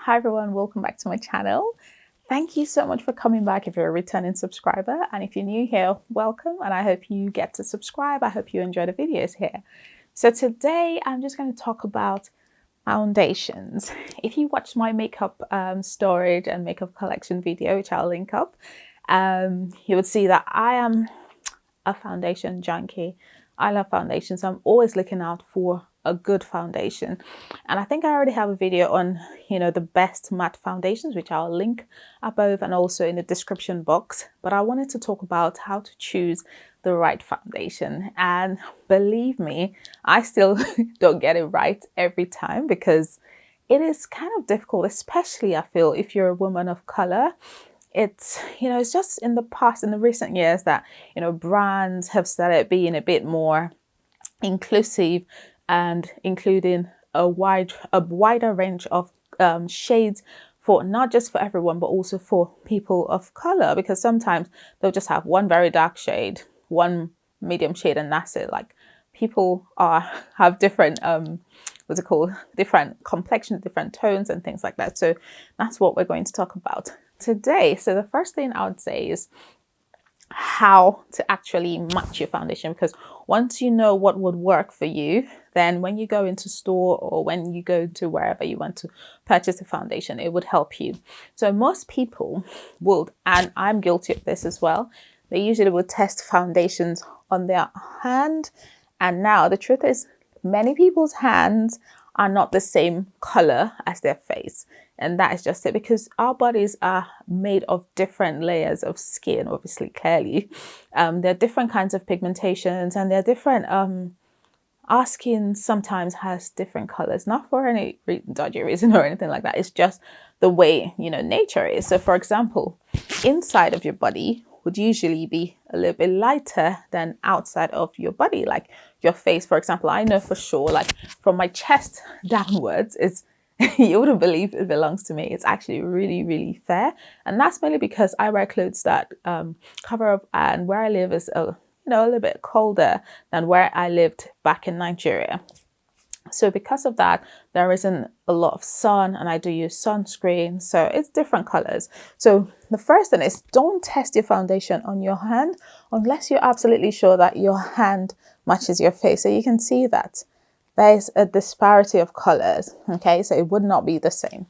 Hi everyone, welcome back to my channel. Thank you so much for coming back if you're a returning subscriber, and if you're new here, welcome, and I hope you get to subscribe. I hope you enjoy the videos here. So today I'm just going to talk about foundations. If you watched my makeup storage and makeup collection video, which I'll link up, you would see that I am a foundation junkie. I love foundations. I'm always looking out for a good foundation, and I think I already have a video on the best matte foundations, which I'll link above and also in the description box. But I wanted to talk about how to choose the right foundation, and believe me, I still don't get it right every time because it is kind of difficult, especially I feel if you're a woman of color. It's it's just in the recent years that brands have started being a bit more inclusive and including a wider range of shades, for not just for everyone but also for people of color, because sometimes they'll just have one very dark shade, one medium shade, and that's it. Like, people have different what's it called, different complexions, different tones and things like that. So that's what we're going to talk about today. So the first thing I would say is how to actually match your foundation, because once you know what would work for you, then when you go into store or when you go to wherever you want to purchase a foundation, it would help you. So most people would, and I'm guilty of this as well, they usually would test foundations on their hand. And now the truth is, many people's hands are not the same color as their face. And that is just it, because our bodies are made of different layers of skin, obviously, clearly. There are different kinds of pigmentations, and they're different. Our skin sometimes has different colors, not for any dodgy reason or anything like that. It's just the way, nature is. So for example, inside of your body would usually be a little bit lighter than outside of your body. Like your face, for example, I know for sure, like from my chest downwards, is you wouldn't believe it belongs to me. It's actually really, really fair. And that's mainly because I wear clothes that cover up, and where I live is a little bit colder than where I lived back in Nigeria. So because of that, there isn't a lot of sun, and I do use sunscreen, so it's different colors. So the first thing is, don't test your foundation on your hand unless you're absolutely sure that your hand matches your face. So you can see that there's a disparity of colors, okay? So it would not be the same.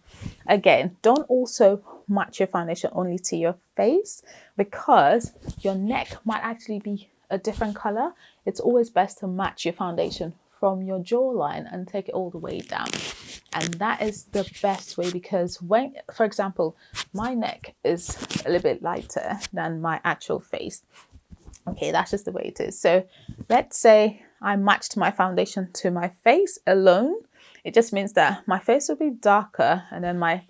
Again, don't also match your foundation only to your face, because your neck might actually be a different color. It's always best to match your foundation from your jawline and take it all the way down. And that is the best way, because when, for example, my neck is a little bit lighter than my actual face. Okay, that's just the way it is. So let's say I matched my foundation to my face alone. It just means that my face will be darker, and then my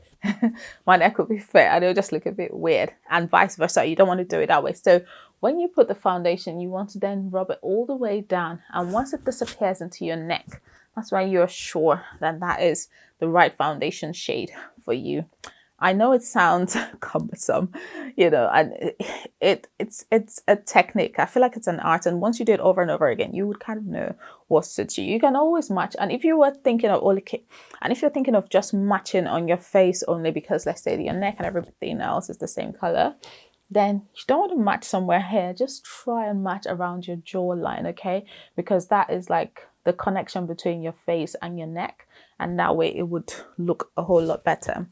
my neck will be fair, and it'll just look a bit weird, and vice versa. You don't want to do it that way. So when you put the foundation, you want to then rub it all the way down, and once it disappears into your neck, that's when you're sure that that is the right foundation shade for you. I know it sounds cumbersome, and it's a technique. I feel like it's an art, and once you do it over and over again, you would kind of know what suits you. You can always match, and if you were thinking of and if you're thinking of just matching on your face only because, let's say, your neck and everything else is the same color, then you don't want to match somewhere here. Just try and match around your jawline, okay? Because that is like the connection between your face and your neck, and that way it would look a whole lot better.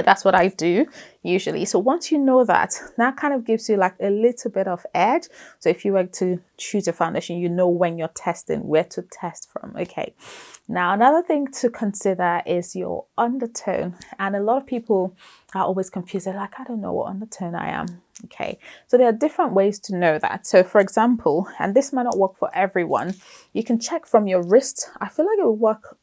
That's what I do usually. So once you know that, that kind of gives you like a little bit of edge. So if you were to choose a foundation, you know when you're testing, where to test from. Okay. Now, another thing to consider is your undertone. And a lot of people are always confused. They're like, I don't know what undertone I am. Okay. So there are different ways to know that. So for example, and this might not work for everyone, you can check from your wrist. I feel like it will work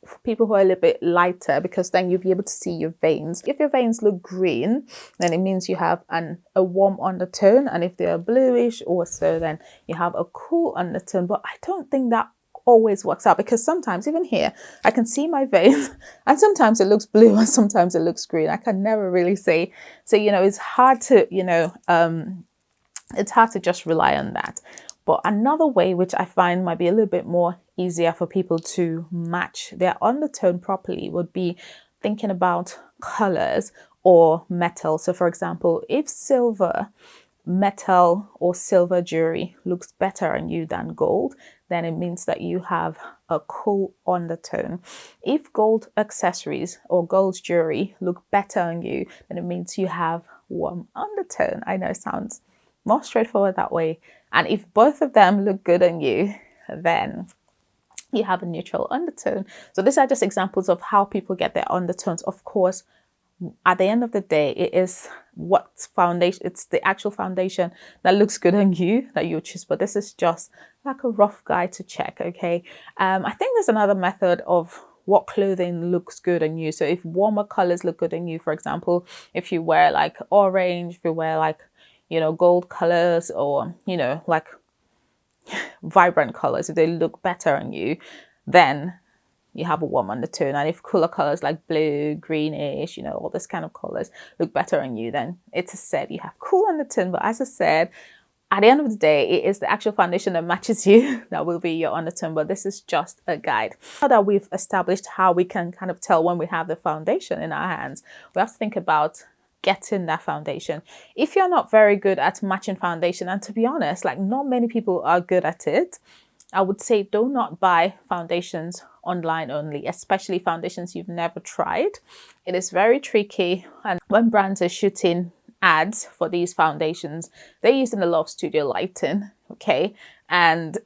for people who are a little bit lighter, because then you'll be able to see your veins. If your veins look green, then it means you have a warm undertone, and if they're bluish or so, then you have a cool undertone. But I don't think that always works out, because sometimes, even here, I can see my veins and sometimes it looks blue and sometimes it looks green. I can never really say. So it's hard to it's hard to just rely on that. But another way, which I find might be a little bit more easier for people to match their undertone properly, would be thinking about colors or metal. So for example, if silver metal or silver jewelry looks better on you than gold, then it means that you have a cool undertone. If gold accessories or gold jewelry look better on you, then it means you have warm undertone. I know it sounds more straightforward that way. And if both of them look good on you, then you have a neutral undertone. So these are just examples of how people get their undertones. Of course, at the end of the day, it is what foundation, it's the actual foundation that looks good on you that you choose. But this is just like a rough guide to check. Okay. I think there's another method of what clothing looks good on you. So if warmer colors look good on you, for example, if you wear like orange, if you wear like, gold colors, or, like vibrant colors, if they look better on you, then you have a warm undertone. And if cooler colors like blue, greenish, all this kind of colors look better on you, then it's a said you have cool undertone. But as I said, at the end of the day, it is the actual foundation that matches you that will be your undertone. But this is just a guide. Now that we've established how we can kind of tell when we have the foundation in our hands, we have to think about getting that foundation. If you're not very good at matching foundation, and to be honest, like not many people are good at it, I would say do not buy foundations online only, especially foundations you've never tried. It is very tricky. And when brands are shooting ads for these foundations, they're using a lot of studio lighting, okay? And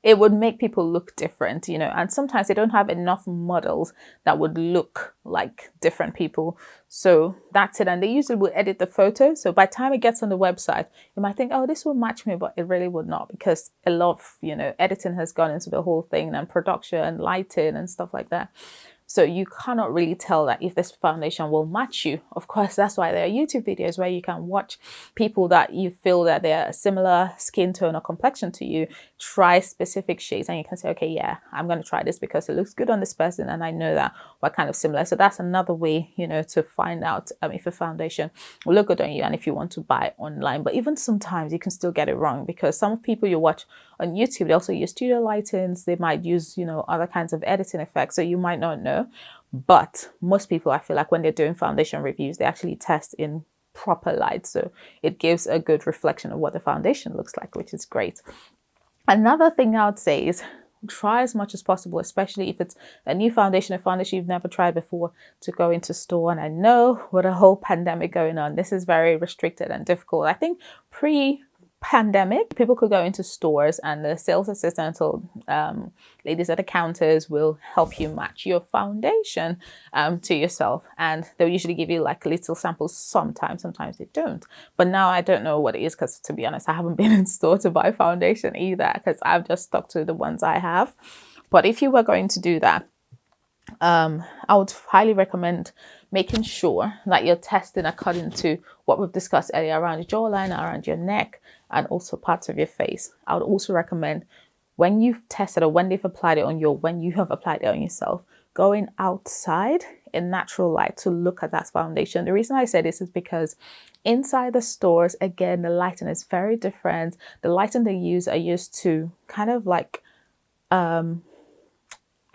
it would make people look different, and sometimes they don't have enough models that would look like different people. So that's it. And they usually will edit the photo. So by the time it gets on the website, you might think, oh, this will match me, but it really would not, because a lot of, editing has gone into the whole thing, and production, lighting and stuff like that. So you cannot really tell that if this foundation will match you. Of course, that's why there are YouTube videos where you can watch people that you feel that they're a similar skin tone or complexion to you, try specific shades, and you can say, okay, yeah, I'm going to try this because it looks good on this person and I know that we're kind of similar. So that's another way, to find out if a foundation will look good on you and if you want to buy online. But even sometimes you can still get it wrong, because some people you watch on YouTube, they also use studio lightings, they might use, other kinds of editing effects, so you might not know. But most people, I feel like when they're doing foundation reviews, they actually test in proper light, so it gives a good reflection of what the foundation looks like, which is great. Another thing I would say is try as much as possible, especially if it's a new foundation, a foundation you've never tried before, to go into store. And I know with a whole pandemic going on, this is very restricted and difficult. I think pre-pandemic, people could go into stores and the sales assistants or ladies at the counters will help you match your foundation to yourself, and they'll usually give you like little samples. Sometimes they don't, but now I don't know what it is, because to be honest, I haven't been in store to buy foundation either, because I've just stuck to the ones I have. But if you were going to do that, I would highly recommend making sure that you're testing according to what we've discussed earlier around your jawline, around your neck, and also parts of your face. I would also recommend, when you've tested or when they've applied it on you, when you have applied it on yourself, going outside in natural light to look at that foundation. The reason I say this is because inside the stores, again, the lighting is very different. The lighting they use are used to kind of like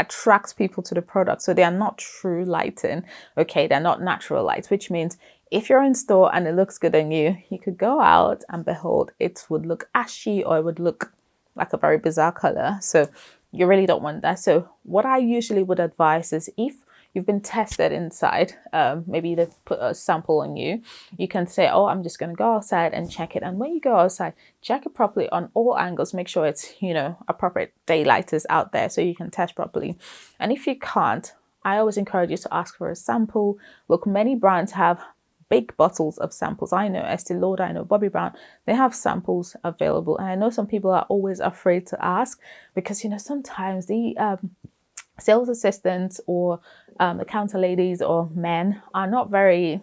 attract people to the product. So they are not true lighting, okay? They're not natural lights, which means if you're in store and it looks good on you, you could go out and behold, it would look ashy or it would look like a very bizarre color. So you really don't want that. So what I usually would advise is, if you've been tested inside, maybe they've put a sample on you, you can say, oh, I'm just going to go outside and check it. And when you go outside, check it properly on all angles, make sure it's, appropriate daylight is out there so you can test properly. And if you can't, I always encourage you to ask for a sample. Look, many brands have big bottles of samples. I know Estee Lauder, I know Bobbi Brown, they have samples available. And I know some people are always afraid to ask because, sometimes the sales assistants or the counter ladies or men are not very,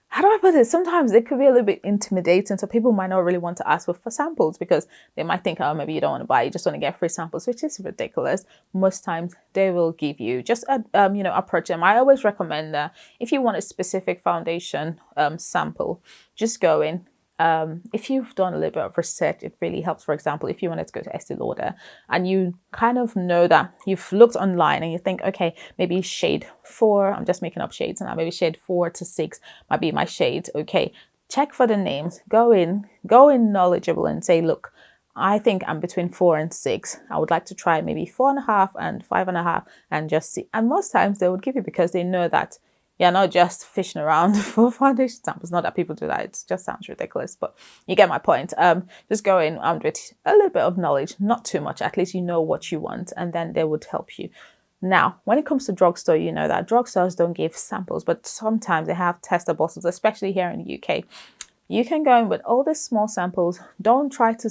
how do I put it? Sometimes it could be a little bit intimidating. So people might not really want to ask for samples because they might think, oh, maybe you don't want to buy, you just want to get free samples, which is ridiculous. Most times they will give you, just, approach them. I always recommend that if you want a specific foundation sample, just go in, if you've done a little bit of research, it really helps. For example, if you wanted to go to Estee Lauder and you kind of know that you've looked online and you think, okay, maybe shade 4, I'm just making up shades now, maybe shade 4 to 6 might be my shade. Okay, check for the names, go in knowledgeable and say, look, I think I'm between 4 and 6. I would like to try maybe 4.5 and 5.5 and just see. And most times they would give you, because they know that you're not just fishing around for foundation samples. Not that people do that. It just sounds ridiculous, but you get my point. Just go in with a little bit of knowledge, not too much. At least you know what you want, and then they would help you. Now, when it comes to drugstore, you know that drugstores don't give samples, but sometimes they have tester bottles, especially here in the UK. You can go in with all these small samples. Don't try to,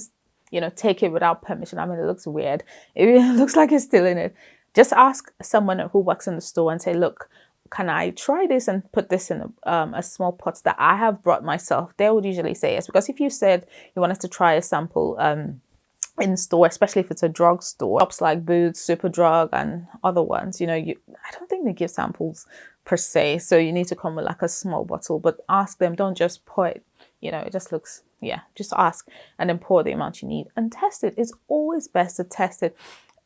take it without permission. I mean, it looks weird. It looks like you're stealing it. Just ask someone who works in the store and say, look, can I try this and put this in a small pot that I have brought myself? They would usually say yes, because if you said you wanted to try a sample in store, especially if it's a drugstore, shops like Boots, Superdrug, and other ones, I don't think they give samples per se. So you need to come with like a small bottle, but ask them. Don't just pour it. It just looks, just ask and then pour the amount you need and test it. It's always best to test it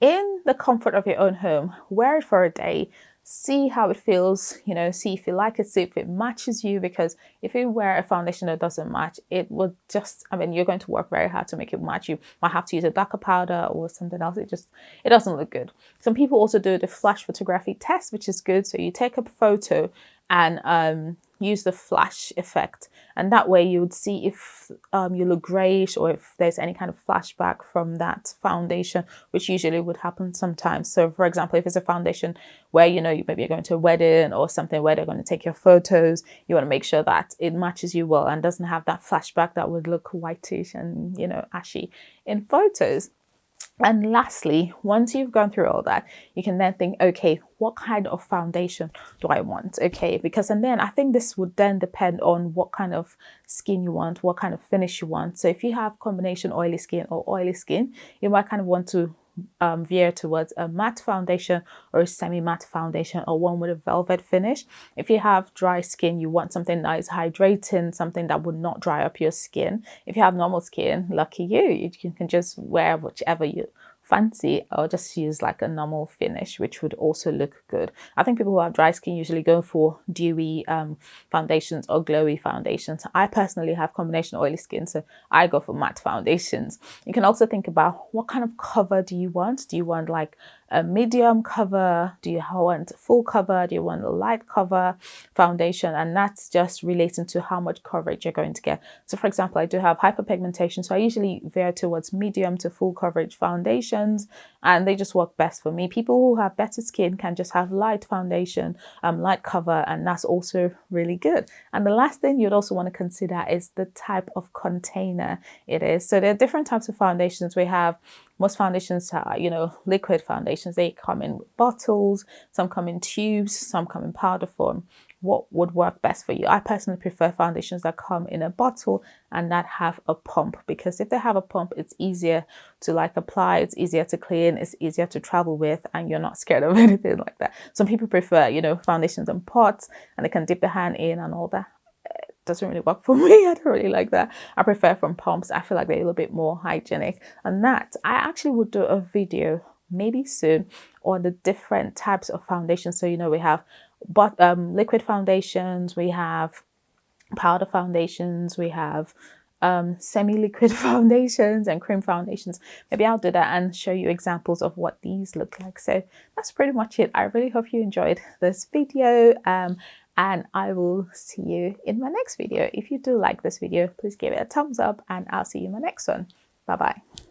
in the comfort of your own home. Wear it for a day. See how it feels, see if you like it, see if it matches you, because if you wear a foundation that doesn't match, it will just, you're going to work very hard to make it match. You might have to use a darker powder or something else. It doesn't look good. Some people also do the flash photography test, which is good. So you take a photo and use the flash effect, and that way you would see if you look grayish or if there's any kind of flashback from that foundation, which usually would happen sometimes. So for example, if it's a foundation where maybe you're going to a wedding or something where they're going to take your photos, you want to make sure that it matches you well and doesn't have that flashback that would look whitish and ashy in photos. And lastly, once you've gone through all that, you can then think, okay, what kind of foundation do I want? Okay, and then I think this would then depend on what kind of skin you want, what kind of finish you want. So if you have combination oily skin or oily skin, you might kind of want to veer towards a matte foundation or a semi-matte foundation, or one with a velvet finish. If you have dry skin, you want something that is hydrating, something that would not dry up your skin. If you have normal skin, lucky you can just wear whichever you fancy, or just use like a normal finish, which would also look good. I think people who have dry skin usually go for dewy foundations or glowy foundations. I personally have combination oily skin, so I go for matte foundations. You can also think about what kind of cover do you want. Do you want like a medium cover? Do you want full cover? Do you want a light cover foundation? And that's just relating to how much coverage you're going to get. So for example, I do have hyperpigmentation, so I usually veer towards medium to full coverage foundations, and they just work best for me. People who have better skin can just have light foundation, light cover, and that's also really good. And the last thing you'd also want to consider is the type of container it is. So there are different types of foundations. We have most foundations are, liquid foundations. They come in bottles, some come in tubes, some come in powder form. What would work best for you? I personally prefer foundations that come in a bottle and that have a pump, because if they have a pump, it's easier to apply, it's easier to clean, it's easier to travel with, and you're not scared of anything like that. Some people prefer, foundations in pots and they can dip their hand in and all that. Doesn't really work for me. I don't really like that. I prefer from pumps. I feel like they're a little bit more hygienic. And that I actually would do a video maybe soon on the different types of foundations. So we have liquid foundations, we have powder foundations, we have semi-liquid foundations and cream foundations. Maybe I'll do that and show you examples of what these look like. So that's pretty much it. I really hope you enjoyed this video. And I will see you in my next video. If you do like this video, please give it a thumbs up, and I'll see you in my next one. Bye bye.